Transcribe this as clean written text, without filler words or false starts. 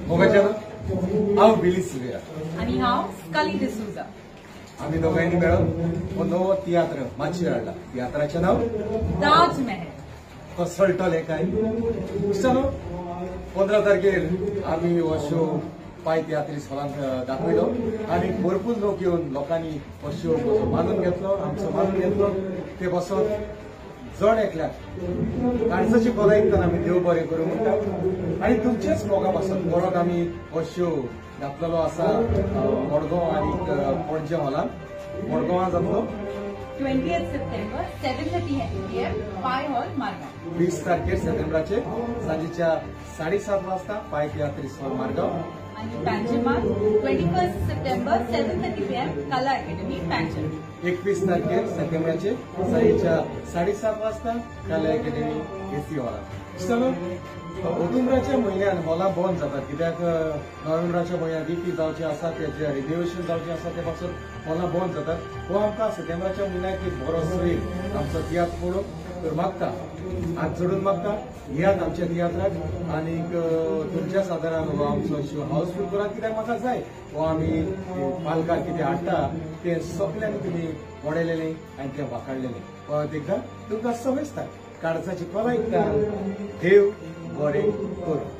मोगाच्या हांव बिली सिल्वेरा आणि हांव स्काली डिसूजा. आम्ही दोघांनी मेळून हो नवो तियात्र माचयेर हाडला. तियात्राचें नांव ताजमहल. तो चलतले काय चलो 15 तारखेर आम्ही हो शो पाय तियात्रीस हॉलांत दाखयलो आणि भरपूर लोक येवन लोकांनी हो शो मानून घेतलो. आमचो मानून घेतलो. ते बसोन जण एकल्याक डान्साची कला आयकताना आमी देव बरें करूं म्हणटा आणि तुमचेच मोगा पासून परत आमी हो शो घातलेलो आसा मडगांव आनी पणजे हॉलांत. मडगांवां जातलो 20th सप्टेंबर 7:30 PM पाय हॉल मारगांव. 20 तारखेर सप्टेंबराचे सांजेच्या 7:30 वाजता पाय तियात्रीस हॉल मारगांव. आणि पॅन्चमार 21st सप्टेंबर 7:30 PM कला अकॅडमी पॅन्चम. 21 तारखेर सप्टेंबराचे सांजेच्या 7:30 वाजता कला अकॅडमी एसी हॉलांत. चलो ऑक्टोबराच्या म्हयन्यात हॉलां बंद जातात कित्याक नोव्हेंबराच्या म्हयन्यात रिलीज जावचे आसा तेजे रिन्युवेशन जावचे आसा ते पासून हॉलां बंद जातात. हो आमकां सप्टेंबराच्या म्हयन्याक एक बरो सैल आमचो तियात्र पळोवंक तर मागता. हात जोडून मागता यात आमच्या तियात्राक आनीक तुमच्या सादारण हो आमचो शो हाऊसफुल करात कित्याक म्हाका जाय हो आमी पालकांक कितें हाडटा ते सगळ्यांक तुमी वडयलेलें आनी तें वाखाडलेलें. परत एकदां तुमकां समजता काळजाची कला आयकता. देव बरें करूं.